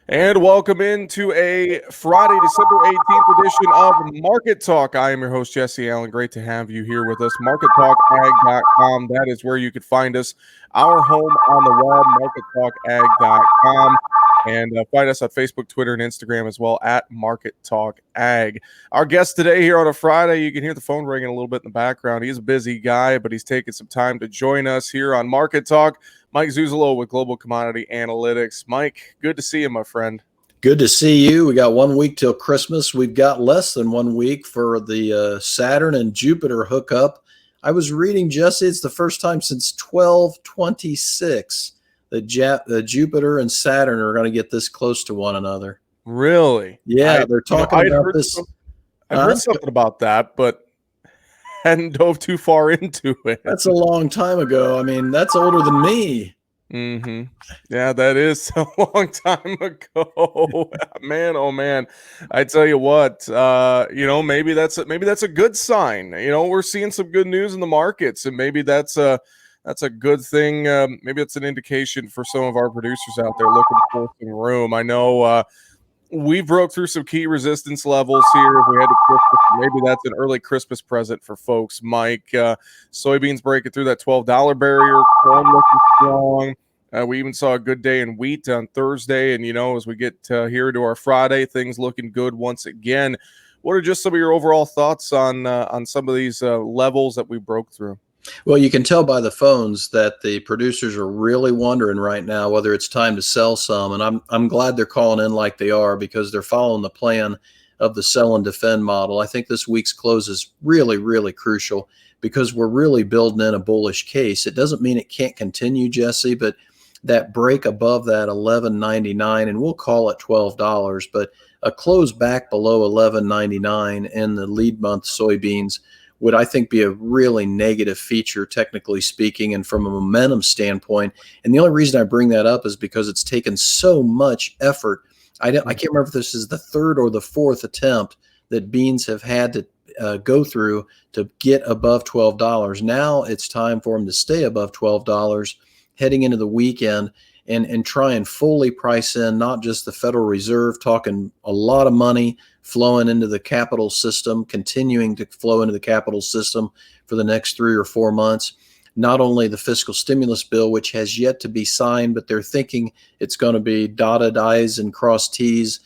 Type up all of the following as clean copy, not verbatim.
And welcome into a Friday, December 18th edition of Market Talk. I am your host, Jesse Allen. Great to have you here with us. MarketTalkAg.com. That is where you could find us. Our home on the web, MarketTalkAg.com. And find us on Facebook, Twitter, and Instagram as well at Market Talk Ag. Our guest today here on a Friday, you can hear the phone ringing a little bit in the background. He's a busy guy, but he's taking some time to join us here on Market Talk. Mike Zuzolo with Global Commodity Analytics. Mike, good to see you, my friend. Good to see you. We got 1 week till Christmas. We've got less than 1 week for the Saturn and Jupiter hookup. I was reading, Jesse, it's the first time since 1226 that Jupiter and Saturn are going to get this close to one another. Really? Yeah, they're talking about this. I've heard something about that, but hadn't dove too far into it. That's a long time ago. I mean, that's older than me. Mm-hmm. Yeah, that is a long time ago. Man, oh man. I tell you what, maybe that's a good sign. We're seeing some good news in the markets, and maybe that's a good thing. Maybe it's an indication for some of our producers out there looking for some room. I know we broke through some key resistance levels here. If we had to Christmas, maybe that's an early Christmas present for folks. Mike, soybeans breaking through that $12 barrier. Corn looking strong. We even saw a good day in wheat on Thursday. And, as we get here to our Friday, things looking good once again. What are just some of your overall thoughts on some of these levels that we broke through? Well, you can tell by the phones that the producers are really wondering right now whether it's time to sell some. And I'm glad they're calling in like they are, because they're following the plan of the sell and defend model. I think this week's close is really, really crucial because we're really building in a bullish case. It doesn't mean it can't continue, Jesse, but that break above that $11.99, and we'll call it $12, but a close back below $11.99 in the lead month soybeans would, I think, be a really negative feature, technically speaking, and from a momentum standpoint. And the only reason I bring that up is because it's taken so much effort. I can't remember if this is the third or the fourth attempt that beans have had to go through to get above $12. Now it's time for them to stay above $12 heading into the weekend and try and fully price in not just the Federal Reserve talking a lot of money flowing into the capital system, continuing to flow into the capital system for the next 3 or 4 months. Not only the fiscal stimulus bill, which has yet to be signed, but they're thinking it's going to be dotted I's and crossed T's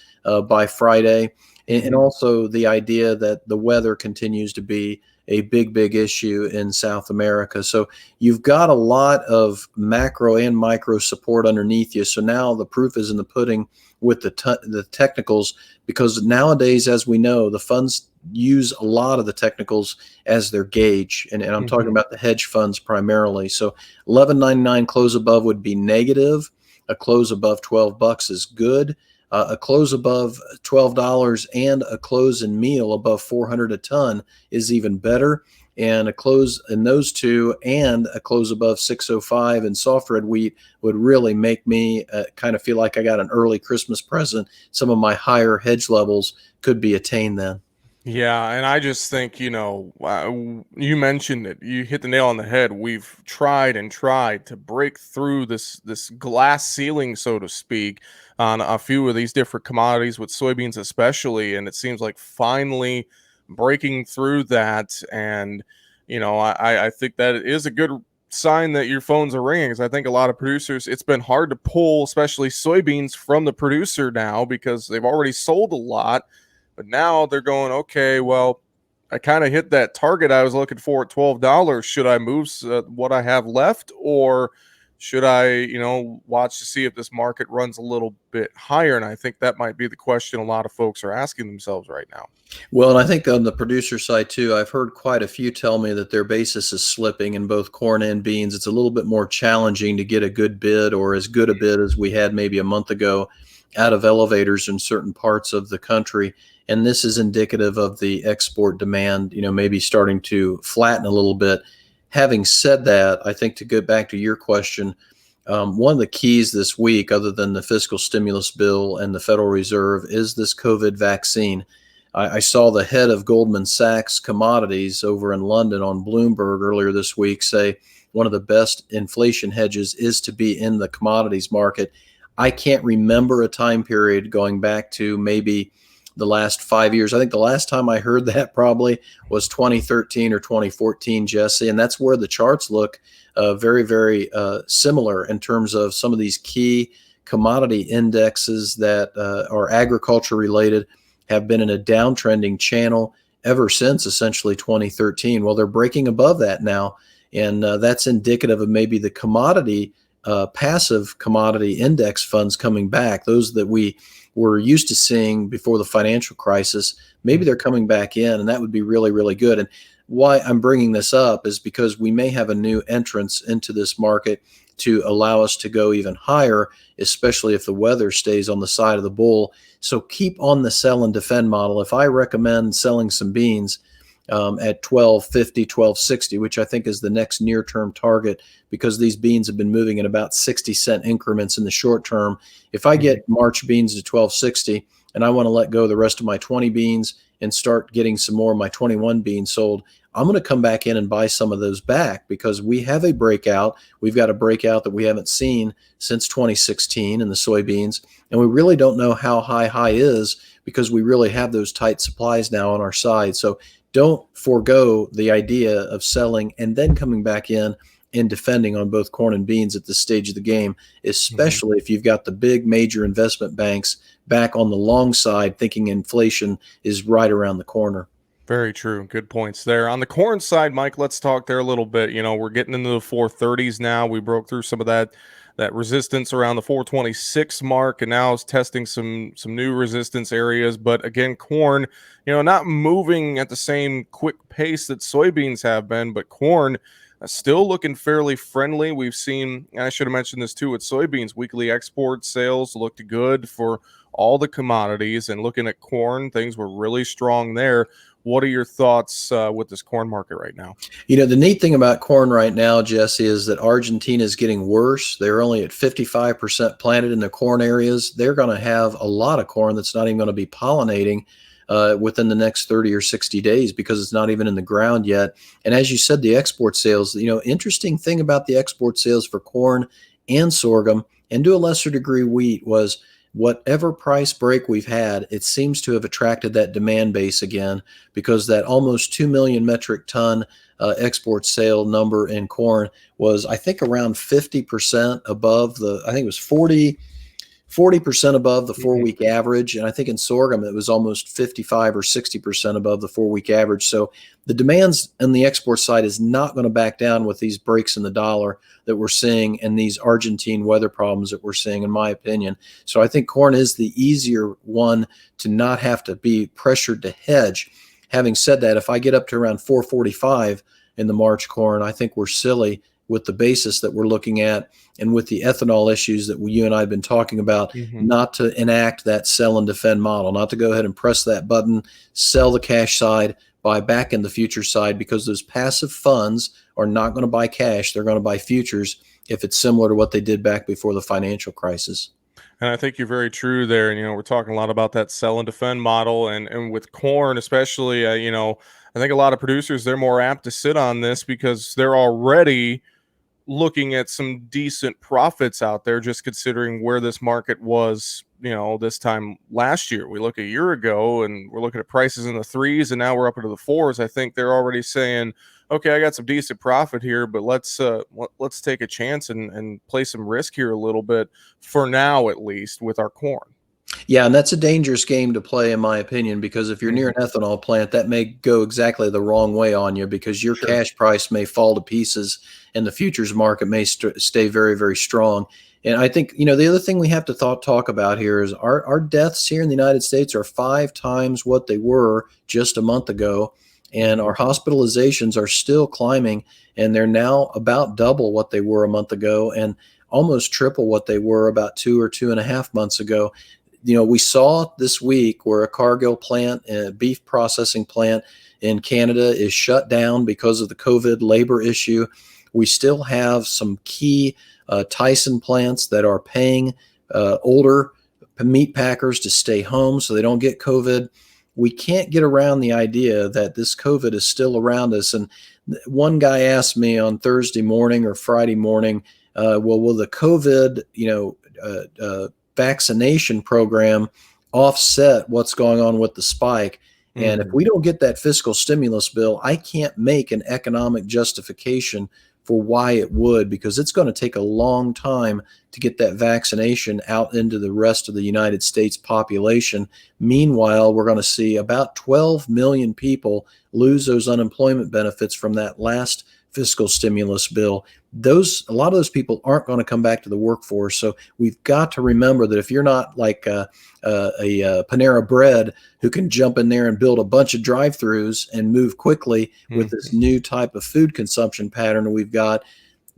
by Friday. And also the idea that the weather continues to be a big, big issue in South America. So you've got a lot of macro and micro support underneath you. So now the proof is in the pudding with the technicals, because nowadays, as we know, the funds use a lot of the technicals as their gauge. And I'm talking about the hedge funds primarily. So $11.99 close above would be negative. A close above $12 is good. A close above $12 and a close in meal above 400 a ton is even better. And a close in those two and a close above 605 in soft red wheat would really make me kind of feel like I got an early Christmas present. Some of my higher hedge levels could be attained then. Yeah, and I just think, you mentioned it. You hit the nail on the head. We've tried and tried to break through this glass ceiling, so to speak, on a few of these different commodities, with soybeans especially, and it seems like finally breaking through that. And, I think that it is a good sign that your phones are ringing, because I think a lot of producers, it's been hard to pull, especially soybeans, from the producer now because they've already sold a lot. But now they're going, okay, well, I kind of hit that target I was looking for at $12. Should I move what I have left, or should I, watch to see if this market runs a little bit higher? And I think that might be the question a lot of folks are asking themselves right now. Well, and I think on the producer side too, I've heard quite a few tell me that their basis is slipping in both corn and beans. It's a little bit more challenging to get a good bid, or as good a bid as we had maybe a month ago, out of elevators in certain parts of the country. And this is indicative of the export demand, maybe starting to flatten a little bit. Having said that, I think to go back to your question, one of the keys this week, other than the fiscal stimulus bill and the Federal Reserve, is this COVID vaccine. I saw the head of Goldman Sachs Commodities over in London on Bloomberg earlier this week say one of the best inflation hedges is to be in the commodities market. I can't remember a time period going back to maybe the last 5 years. I think the last time I heard that probably was 2013 or 2014, Jesse. And that's where the charts look very, very similar in terms of some of these key commodity indexes that are agriculture related have been in a downtrending channel ever since essentially 2013. Well, they're breaking above that now. And that's indicative of maybe the commodity, passive commodity index funds coming back, those that we were used to seeing before the financial crisis. Maybe they're coming back in, and that would be really, really good. And why I'm bringing this up is because we may have a new entrance into this market to allow us to go even higher, especially if the weather stays on the side of the bull. So keep on the sell and defend model. If I recommend selling some beans at 12.50, 12.60, which I think is the next near-term target, because these beans have been moving in about 60-cent increments in the short term. If I get March beans to 12.60 and I want to let go of the rest of my 20 beans and start getting some more of my 21 beans sold, I'm going to come back in and buy some of those back, because we have a breakout. We've got a breakout that we haven't seen since 2016 in the soybeans, and we really don't know how high is, because we really have those tight supplies now on our side. So don't forego the idea of selling and then coming back in and defending on both corn and beans at this stage of the game, especially if you've got the big major investment banks back on the long side thinking inflation is right around the corner. Very true. Good points there. On the corn side, Mike, let's talk there a little bit. We're getting into the 430s now. We broke through some of that resistance around the 426 mark, and now is testing some new resistance areas. But again, corn, not moving at the same quick pace that soybeans have been, but corn still looking fairly friendly. We've seen, and I should have mentioned this too, with soybeans, weekly export sales looked good for all the commodities, and looking at corn, things were really strong there. What are your thoughts with this corn market right now? The neat thing about corn right now, Jesse, is that Argentina is getting worse. They're only at 55% planted in the corn areas. They're going to have a lot of corn that's not even going to be pollinating within the next 30 or 60 days, because it's not even in the ground yet. And as you said, the export sales, interesting thing about the export sales for corn and sorghum, and to a lesser degree wheat, was whatever price break we've had, it seems to have attracted that demand base again, because that almost 2 million metric ton export sale number in corn was, I think, around 50% above I think it was 40% above the 4-week average. And I think in sorghum, it was almost 55 or 60% above the 4-week average. So the demands on the export side is not going to back down with these breaks in the dollar that we're seeing and these Argentine weather problems that we're seeing, in my opinion. So I think corn is the easier one to not have to be pressured to hedge. Having said that, if I get up to around 445 in the March corn, I think we're silly with the basis that we're looking at and with the ethanol issues that you and I have been talking about, not to enact that sell and defend model, not to go ahead and press that button, sell the cash side, buy back in the future side, because those passive funds are not going to buy cash. They're going to buy futures if it's similar to what they did back before the financial crisis. And I think you're very true there. And, we're talking a lot about that sell and defend model. And with corn, especially, I think a lot of producers, they're more apt to sit on this because they're already looking at some decent profits out there, just considering where this market was, this time last year. We look a year ago and we're looking at prices in the 3s, and now we're up into the 4s. I think they're already saying, okay, I got some decent profit here, but let's take a chance and play some risk here a little bit, for now at least, with our corn. Yeah, and that's a dangerous game to play, in my opinion, because if you're near an ethanol plant, that may go exactly the wrong way on you, because your cash price may fall to pieces and the futures market may stay very, very strong. And I think, the other thing we have to talk about here is our deaths here in the United States are 5 times what they were just a month ago. And our hospitalizations are still climbing, and they're now about double what they were a month ago and almost triple what they were about 2 or 2.5 months ago. We saw this week where a Cargill plant, a beef processing plant in Canada, is shut down because of the COVID labor issue. We still have some key Tyson plants that are paying older meat packers to stay home so they don't get COVID. We can't get around the idea that this COVID is still around us. And one guy asked me on Thursday morning or Friday morning, well, will the COVID, vaccination program offset what's going on with the spike. And if we don't get that fiscal stimulus bill, I can't make an economic justification for why it would, because it's going to take a long time to get that vaccination out into the rest of the United States population. Meanwhile, we're going to see about 12 million people lose those unemployment benefits from that last fiscal stimulus bill. A lot of those people aren't going to come back to the workforce. So we've got to remember that if you're not like a Panera Bread who can jump in there and build a bunch of drive-throughs and move quickly with this new type of food consumption pattern that we've got,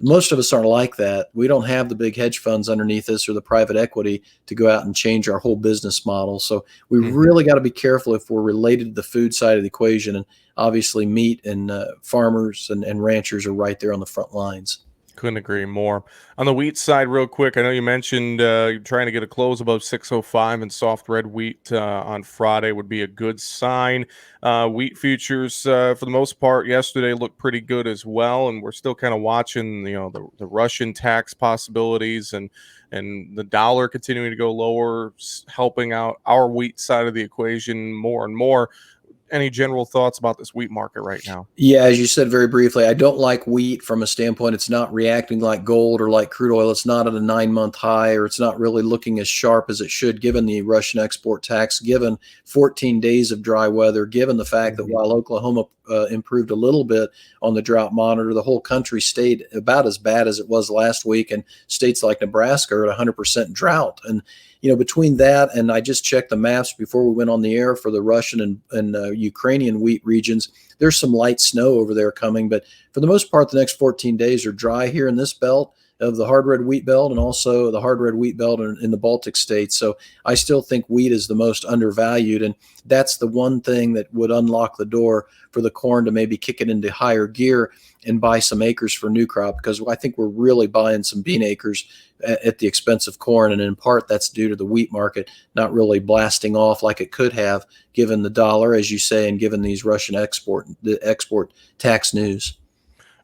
most of us aren't like that. We don't have the big hedge funds underneath us or the private equity to go out and change our whole business model. So we really got to be careful if we're related to the food side of the equation. And obviously meat and farmers and ranchers are right there on the front lines. Couldn't agree more. On the wheat side, real quick, I know you mentioned you're trying to get a close above 605, and soft red wheat on Friday would be a good sign. Wheat futures, for the most part, yesterday looked pretty good as well, and we're still kind of watching, the Russian tax possibilities and the dollar continuing to go lower, helping out our wheat side of the equation more and more. Any general thoughts about this wheat market right now? Yeah, as you said very briefly, I don't like wheat from a standpoint. It's not reacting like gold or like crude oil. It's not at a 9-month high, or it's not really looking as sharp as it should, given the Russian export tax, given 14 days of dry weather, given the fact that while Oklahoma improved a little bit on the drought monitor, the whole country stayed about as bad as it was last week. And states like Nebraska are at 100% drought. And between that, and I just checked the maps before we went on the air for the Russian and Ukrainian wheat regions, there's some light snow over there coming. But for the most part, the next 14 days are dry here in this belt of the hard red wheat belt, and also the hard red wheat belt in the Baltic states. So I still think wheat is the most undervalued. And that's the one thing that would unlock the door for the corn to maybe kick it into higher gear and buy some acres for new crop, because I think we're really buying some bean acres at the expense of corn. And in part, that's due to the wheat market not really blasting off like it could have, given the dollar, as you say, and given these Russian export tax news.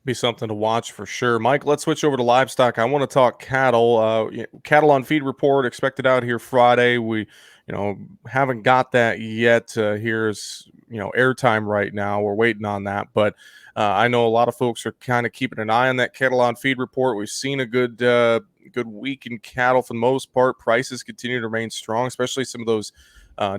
Be something to watch for sure. Mike, let's switch over to livestock. I want to talk cattle. Cattle on feed report expected out here Friday. We, haven't got that yet. Here's, airtime right now. We're waiting on that, but I know a lot of folks are kind of keeping an eye on that cattle on feed report. We've seen a good week in cattle for the most part. Prices continue to remain strong, especially some of those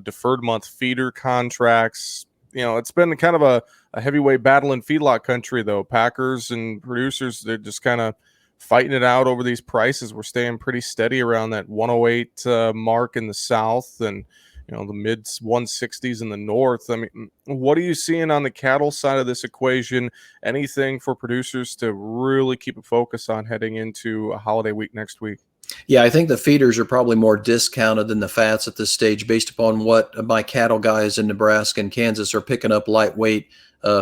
deferred month feeder contracts. It's been kind of a heavyweight battle in feedlot country, though. Packers and producers, they're just kind of fighting it out over these prices. We're staying pretty steady around that 108 mark in the south, and the mid 160s in the north. I mean, what are you seeing on the cattle side of this equation? Anything for producers to really keep a focus on heading into a holiday week next week? Yeah, I think the feeders are probably more discounted than the fats at this stage, based upon what my cattle guys in Nebraska and Kansas are picking up lightweight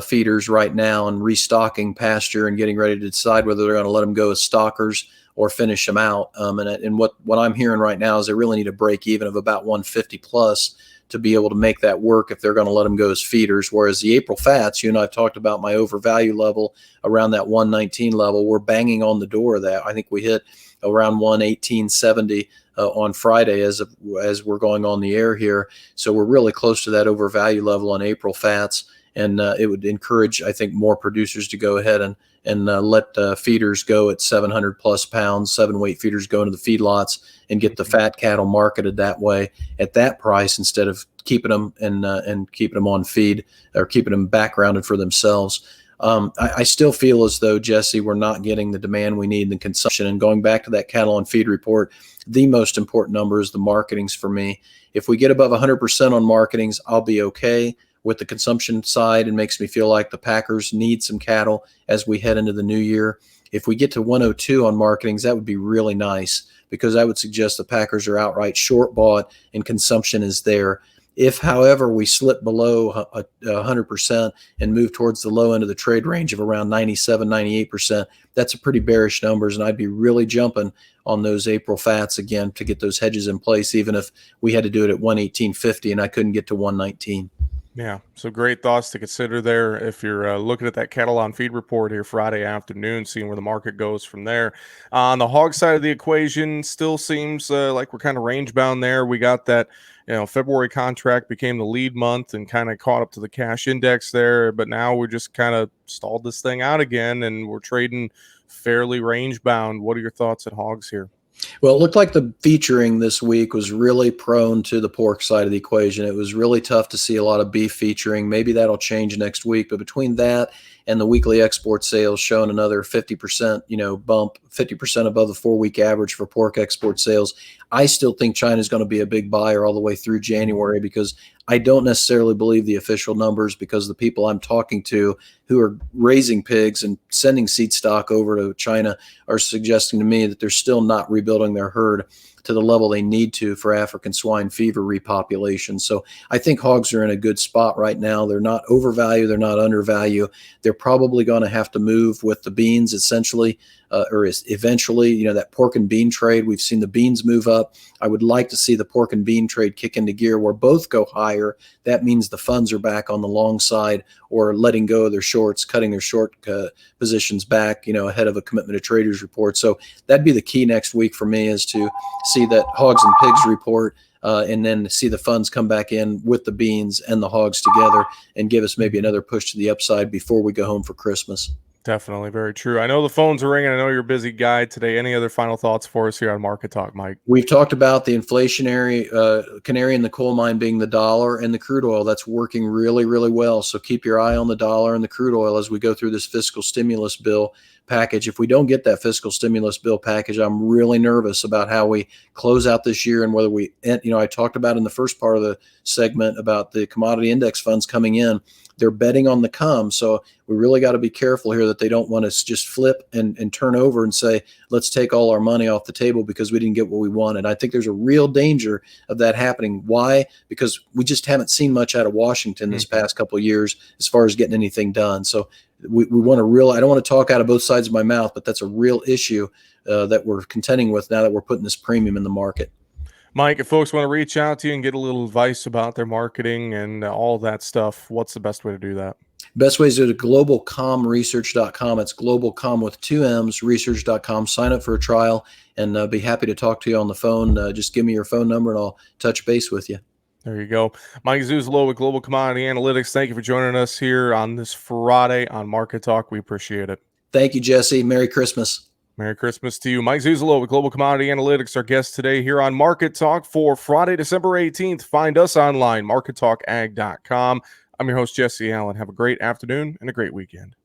feeders right now and restocking pasture and getting ready to decide whether they're going to let them go as stockers or finish them out. And what I'm hearing right now is they really need a break even of about 150 plus to be able to make that work if they're going to let them go as feeders. Whereas the April fats, you and I've talked about my overvalue level around that 119 level. We're banging on the door of that. I think we hit around 118.70 on Friday as we're going on the air here. So we're really close to that overvalue level on April fats. And it would encourage, I think, more producers to go ahead and let feeders go at 700 plus pounds, 7-weight feeders go into the feedlots and get the fat cattle marketed that way at that price, instead of keeping them and keeping them on feed or keeping them backgrounded for themselves. I still feel as though, Jesse, we're not getting the demand we need in the consumption. And going back to that cattle on feed report, the most important number is the marketings for me. If we get above 100% on marketings, I'll be okay with the consumption side. It makes me feel like the Packers need some cattle as we head into the new year. If we get to 102 on marketings, that would be really nice, because I would suggest the Packers are outright short bought and consumption is there. If, however, we slip below 100% and move towards the low end of the trade range of around 97, 98%, that's a pretty bearish numbers. And I'd be really jumping on those April fats again to get those hedges in place, even if we had to do it at 118.50 and I couldn't get to 119. Yeah, so great thoughts to consider there if you're looking at that cattle on feed report here Friday afternoon, seeing where the market goes from there. On the hog side of the equation, still seems like we're kind of range bound there. We got that, February contract became the lead month and kind of caught up to the cash index there, but now we just kind of stalled this thing out again and we're trading fairly range bound. What are your thoughts at hogs here? Well, it looked like the featuring this week was really prone to the pork side of the equation. It was really tough to see a lot of beef featuring. Maybe that'll change next week, but between that and the weekly export sales showing another 50%, bump, 50% above the 4-week average for pork export sales, I still think China is going to be a big buyer all the way through January because I don't necessarily believe the official numbers because the people I'm talking to who are raising pigs and sending seed stock over to China are suggesting to me that they're still not rebuilding their herd to the level they need to for African swine fever repopulation. So I think hogs are in a good spot right now. They're not overvalued. They're not undervalued. They're probably going to have to move with the beans essentially, or eventually, that pork and bean trade. We've seen the beans move up. I would like to see the pork and bean trade kick into gear where both go higher. That means the funds are back on the long side or letting go of their shorts, cutting their short positions back, ahead of a commitment to traders report. So that'd be the key next week for me is to see that hogs and pigs report and then see the funds come back in with the beans and the hogs together and give us maybe another push to the upside before we go home for Christmas. Definitely, very true. I know the phones are ringing. I know you're a busy guy today. Any other final thoughts for us here on Market Talk, Mike? We've talked about the inflationary canary in the coal mine being the dollar and the crude oil. That's working really, really well. So keep your eye on the dollar and the crude oil as we go through this fiscal stimulus bill package. If we don't get that fiscal stimulus bill package, I'm really nervous about how we close out this year and whether I talked about in the first part of the segment about the commodity index funds coming in. They're betting on the come. So we really got to be careful here that they don't want us just flip and turn over and say, let's take all our money off the table because we didn't get what we wanted. I think there's a real danger of that happening. Why? Because we just haven't seen much out of Washington this past couple of years as far as getting anything done. So we want to I don't want to talk out of both sides of my mouth, but that's a real issue that we're contending with now that we're putting this premium in the market. Mike, if folks want to reach out to you and get a little advice about their marketing and all that stuff, what's the best way to do that? Best way is to go to globalcomresearch.com. It's globalcom with 2 M's, research.com. Sign up for a trial and be happy to talk to you on the phone. Just give me your phone number and I'll touch base with you. There you go. Mike Zuzolo with Global Commodity Analytics. Thank you for joining us here on this Friday on Market Talk. We appreciate it. Thank you, Jesse. Merry Christmas. Merry Christmas to you. Mike Zuzolo with Global Commodity Analytics, our guest today here on Market Talk for Friday, December 18th. Find us online, markettalkag.com. I'm your host, Jesse Allen. Have a great afternoon and a great weekend.